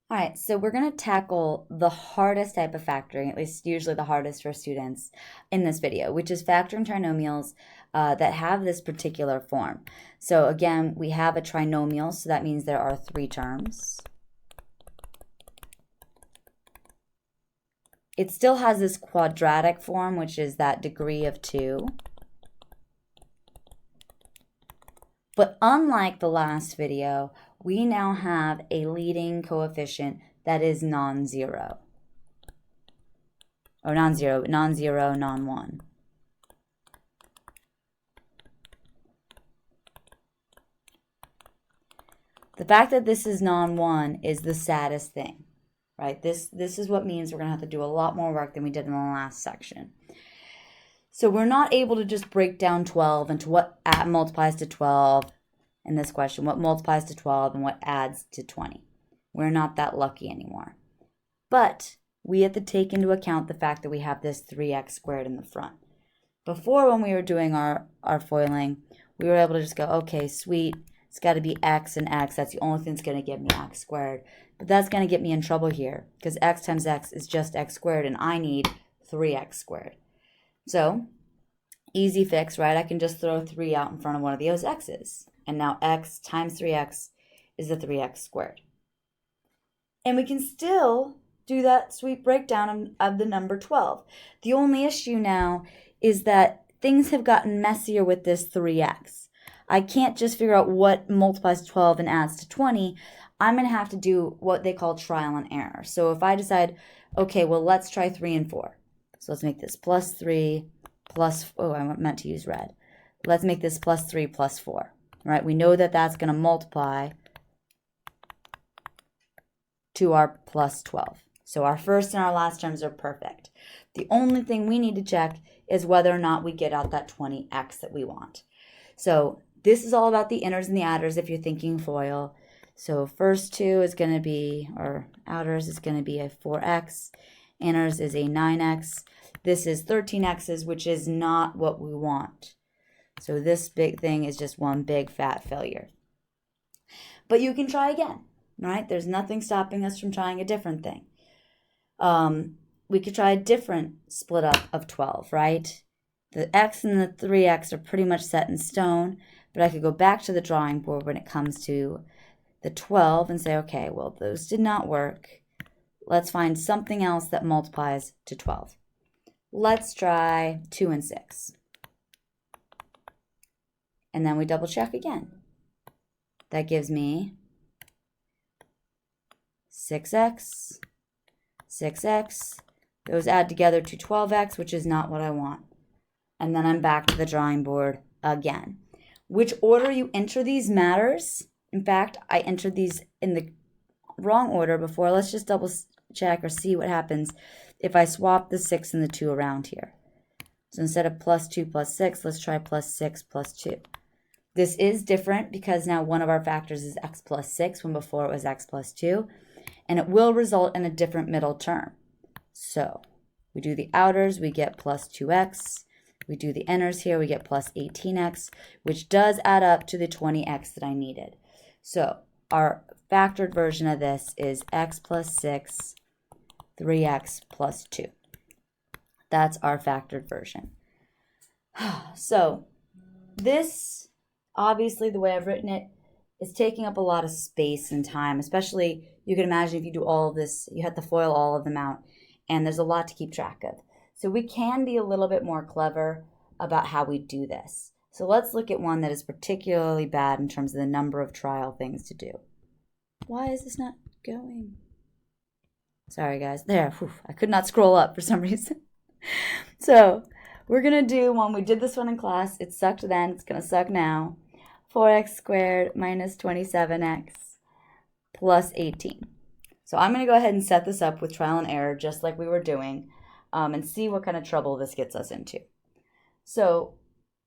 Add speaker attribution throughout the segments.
Speaker 1: All right, so we're going to tackle the hardest type of factoring, at least usually the hardest for students in this video, which is factoring trinomials that have this particular form. So again, we have a trinomial, so that means there are three terms. It still has this quadratic form, which is that degree of 2. But unlike the last video, we now have a leading coefficient that is non-zero. Or non-zero, non-1. The fact that this is non-1 is the saddest thing, right? This is what means we're going to have to do a lot more work than we did in the last section. So we're not able to just break down 12 into what multiplies to 12 in this question, what multiplies to 12 and what adds to 20. We're not that lucky anymore. But we have to take into account the fact that we have this 3x squared in the front. Before, when we were doing our foiling, we were able to just go, okay, sweet, it's got to be x and x. That's the only thing that's going to give me x squared. But that's going to get me in trouble here because x times x is just x squared, and I need 3x squared. So, easy fix, right? I can just throw 3 out in front of one of those x's. And now x times 3x is the 3x squared. And we can still do that sweet breakdown of the number 12. The only issue now is that things have gotten messier with this 3x. I can't just figure out what multiplies 12 and adds to 20. I'm going to have to do what they call trial and error. So if I decide, okay, well, let's try 3 and 4. So let's make this plus 3 plus, oh, I meant to use red. Let's make this plus 3 plus 4, right? We know that that's going to multiply to our plus 12. So our first and our last terms are perfect. The only thing we need to check is whether or not we get out that 20x that we want. So this is all about the inners and the outers if you're thinking FOIL. So first two is going to be, or outers is going to be a 4x. Inners is a 9x. This is 13x's, which is not what we want. So this big thing is just one big fat failure. But you can try again, right? There's nothing stopping us from trying a different thing. We could try a different split up of 12, right? The x and the 3x are pretty much set in stone, but I could go back to the drawing board when it comes to the 12 and say, okay, well, those did not work. Let's find something else that multiplies to 12. Let's try 2 and 6. And then we double check again. That gives me 6x, 6x. Those add together to 12x, which is not what I want. And then I'm back to the drawing board again. Which order you enter these matters. In fact, I entered these in the wrong order before. Let's just double check or see what happens if I swap the 6 and the 2 around here. So instead of plus 2 plus 6, let's try plus 6 plus 2. This is different because now one of our factors is x plus 6 when before it was x plus 2. And it will result in a different middle term. So we do the outers, we get plus 2x. We do the inners here, we get plus 18x, which does add up to the 20x that I needed. So our factored version of this is x plus 6, 3x plus 2. That's our factored version. So this, obviously the way I've written it, is taking up a lot of space and time, especially you can imagine if you do all of this, you have to FOIL all of them out, and there's a lot to keep track of. So we can be a little bit more clever about how we do this. So let's look at one that is particularly bad in terms of the number of trial things to do. Why is this not going? Sorry, guys. There. Whew, I could not scroll up for some reason. So we're going to do one. We did this one in class. It sucked then. It's going to suck now. 4x squared minus 27x plus 18. So I'm going to go ahead and set this up with trial and error just like we were doing and see what kind of trouble this gets us into. So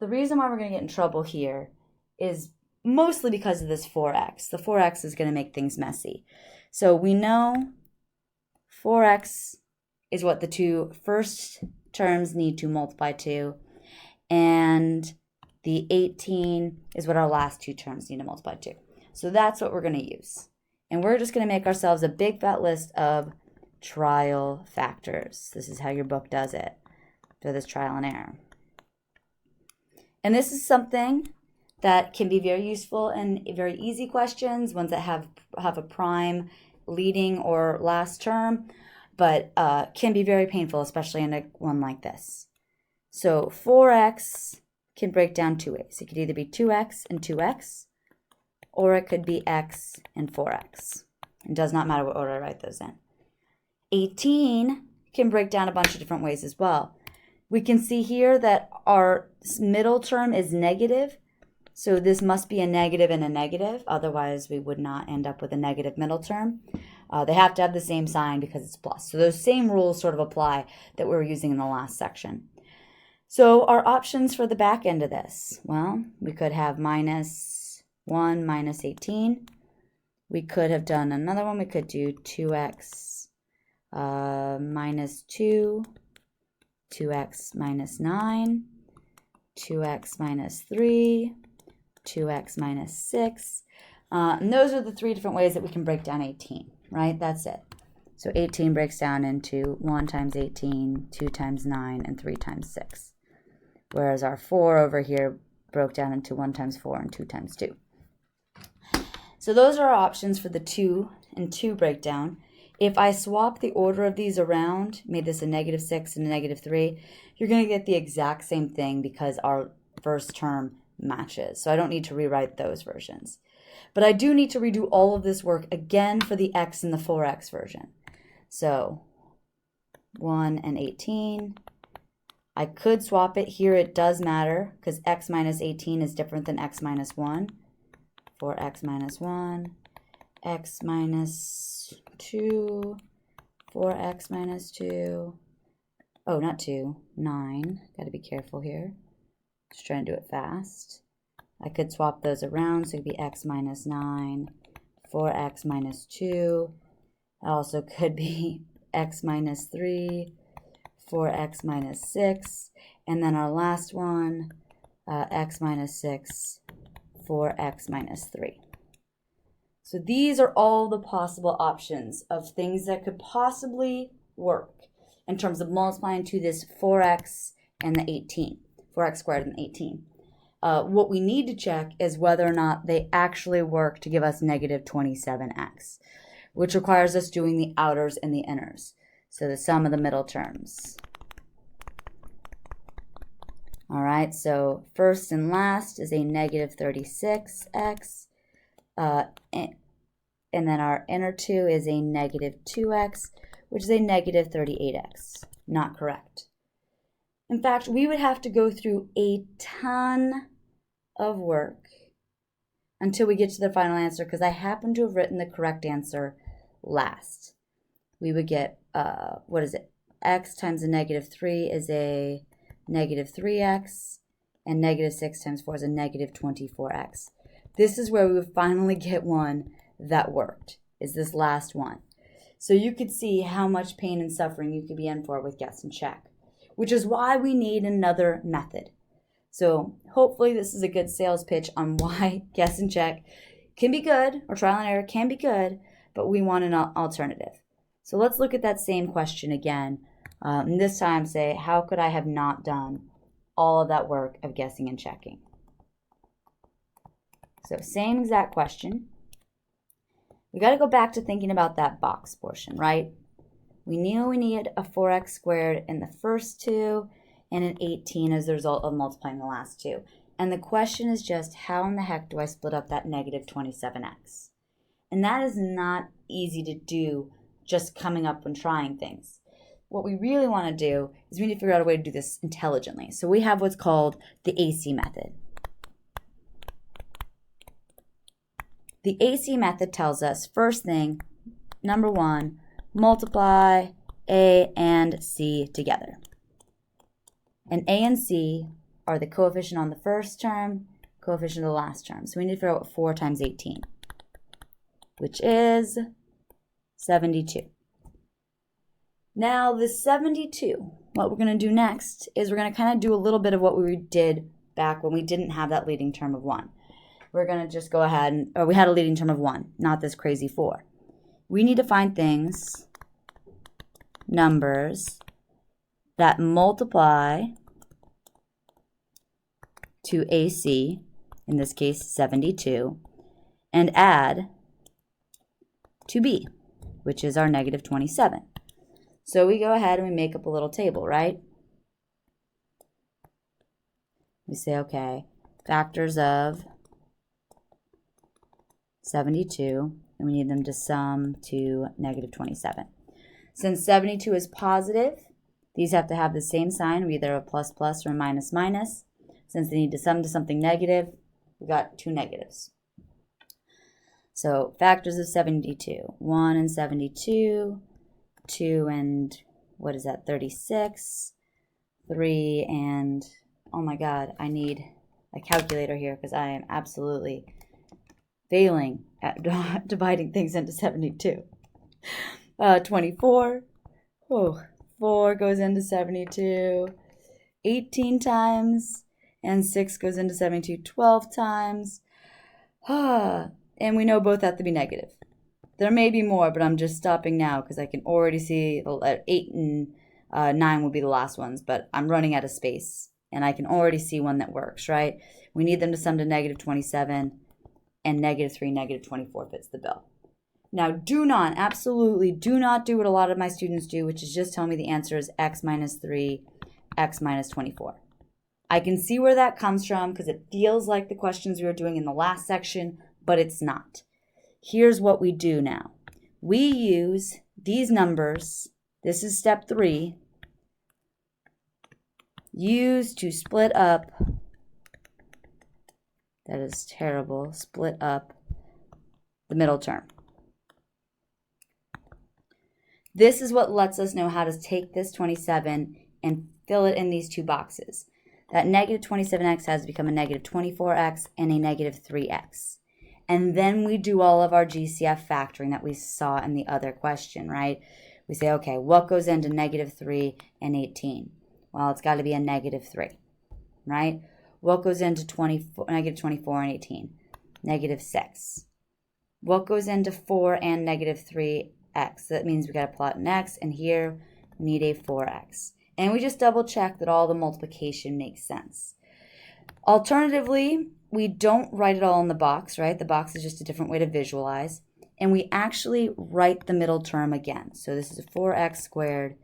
Speaker 1: the reason why we're going to get in trouble here is mostly because of this 4x. The 4x is going to make things messy. So we know 4x is what the two first terms need to multiply to, and the 18 is what our last two terms need to multiply to. So that's what we're going to use. And we're just going to make ourselves a big fat list of trial factors. This is how your book does it. So this trial and error. And this is something that can be very useful in very easy questions, ones that have a prime leading or last term, but can be very painful, especially in a one like this. So 4x can break down two ways. It could either be 2x and 2x, or it could be x and 4x. It does not matter what order I write those in. 18 can break down a bunch of different ways as well. We can see here that our middle term is negative, so this must be a negative and a negative, otherwise we would not end up with a negative middle term. They have to have the same sign because it's plus. So those same rules sort of apply that we were using in the last section. So our options for the back end of this, well, we could have -1 minus 18. We could have done another one. We could do 2x minus 2, 2x minus 9, 2x minus 3, 2x minus 6. And those are the three different ways that we can break down 18, right? That's it. So 18 breaks down into 1 times 18, 2 times 9, and 3 times 6. Whereas our 4 over here broke down into 1 times 4 and 2 times 2. So those are our options for the 2 and 2 breakdown. If I swap the order of these around, made this a -6 and a -3, you're going to get the exact same thing because our first term matches. So I don't need to rewrite those versions. But I do need to redo all of this work again for the x and the 4x version. So 1 and 18. I could swap it here. It does matter because x minus 18 is different than x minus 1. 4x minus 1, x minus 2, 4x minus 2. Oh, not 2, 9. Got to be careful here. Just trying to do it fast. I could swap those around, so it could be x minus 9, 4x minus 2. It also could be x minus 3, 4x minus 6, and then our last one, x minus 6, 4x minus 3. So these are all the possible options of things that could possibly work in terms of multiplying to this 4x and the 18, 4x squared and 18. What we need to check is whether or not they actually work to give us -27x, which requires us doing the outers and the inners. So the sum of the middle terms. All right, so first and last is a -36x. And then our inner 2 is a -2x, which is a -38x. Not correct. In fact, we would have to go through a ton of work until we get to the final answer because I happen to have written the correct answer last. We would get, x times a -3 is a -3x, and -6 times 4 is a -24x. This is where we would finally get one that worked, is this last one. So you could see how much pain and suffering you could be in for with guess and check, which is why we need another method. So hopefully this is a good sales pitch on why guess and check can be good, or trial and error can be good, but we want an alternative. So let's look at that same question again. And this time say, how could I have not done all of that work of guessing and checking? So same exact question. We got to go back to thinking about that box portion, right? We knew we needed a 4x squared in the first two and an 18 as the result of multiplying the last two. And the question is just, how in the heck do I split up that -27x? And that is not easy to do just coming up and trying things. What we really want to do is we need to figure out a way to do this intelligently. So we have what's called the AC method. The AC method tells us, first thing, number one, multiply A and C together. And A and C are the coefficient on the first term, coefficient of the last term. So we need to figure out what 4 times 18, which is 72. Now the 72, what we're going to do next is we're going to kind of do a little bit of what we did back when we didn't have that leading term of 1. we're going to just go ahead and, or we had a leading term of 1, not this crazy 4. We need to find things, numbers, that multiply to AC, in this case 72, and add to B, which is our negative 27. So we go ahead and we make up a little table, right? We say, okay, factors of 72, and we need them to sum to negative 27. Since 72 is positive, these have to have the same sign, either a plus plus or a minus minus. Since they need to sum to something negative, we got 2 negatives. So factors of 72, 1 and 72, 2 and, what is that, 36, 3 and, oh my God, I need a calculator here because I am absolutely failing at dividing things into 72. 24, oh, 4 goes into 72, 18 times, and 6 goes into 72 12 times. And we know both have to be negative. There may be more, but I'm just stopping now because I can already see 8 and 9 will be the last ones, but I'm running out of space, and I can already see one that works, right? We need them to sum to negative 27, and negative 3, negative 24 fits the bill. Now, do not, absolutely do not do what a lot of my students do, which is just tell me the answer is x minus 3, x minus 24. I can see where that comes from because it feels like the questions we were doing in the last section, but it's not. Here's what we do now. We use these numbers, this is step 3, use to split up, that is terrible, split up the middle term. This is what lets us know how to take this 27 and fill it in these 2 boxes. That negative 27x has to become a negative 24x and a negative 3x. And then we do all of our GCF factoring that we saw in the other question, right? We say, okay, what goes into negative 3 and 18? Well, it's got to be a negative 3, right? What goes into negative 24 and 18? Negative 6. What goes into 4 and negative 3x? That means we got to plot an x, and here we need a 4x. And we just double check that all the multiplication makes sense. Alternatively, we don't write it all in the box, right? The box is just a different way to visualize. And we actually write the middle term again. So this is a 4x squared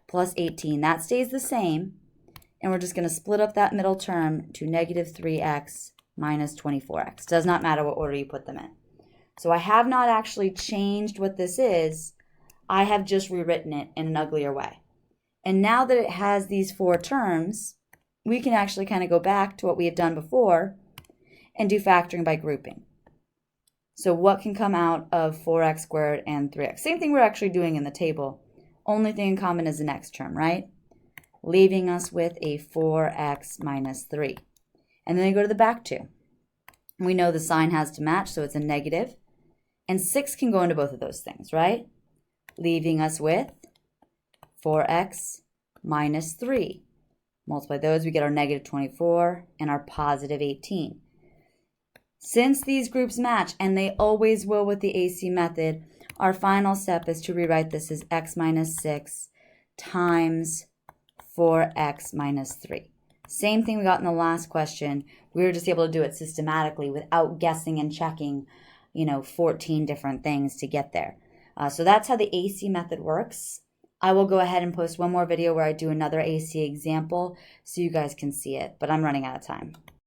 Speaker 1: plus 18. That stays the same. And we're just going to split up that middle term to negative 3x minus 24x. Does not matter what order you put them in. So I have not actually changed what this is. I have just rewritten it in an uglier way. And now that it has these 4 terms, we can actually kind of go back to what we have done before and do factoring by grouping. So what can come out of 4x squared and 3x? Same thing we're actually doing in the table. Only thing in common is the next term, right? Leaving us with a 4x minus 3. And then we go to the back 2. We know the sign has to match, so it's a negative. And 6 can go into both of those things, right? Leaving us with 4x minus 3. Multiply those, we get our negative 24 and our positive 18. Since these groups match, and they always will with the AC method, our final step is to rewrite this as x minus 6 times 4x minus 3. Same thing we got in the last question. We were just able to do it systematically without guessing and checking, 14 different things to get there. So that's how the AC method works. I will go ahead and post one more video where I do another AC example so you guys can see it, but I'm running out of time.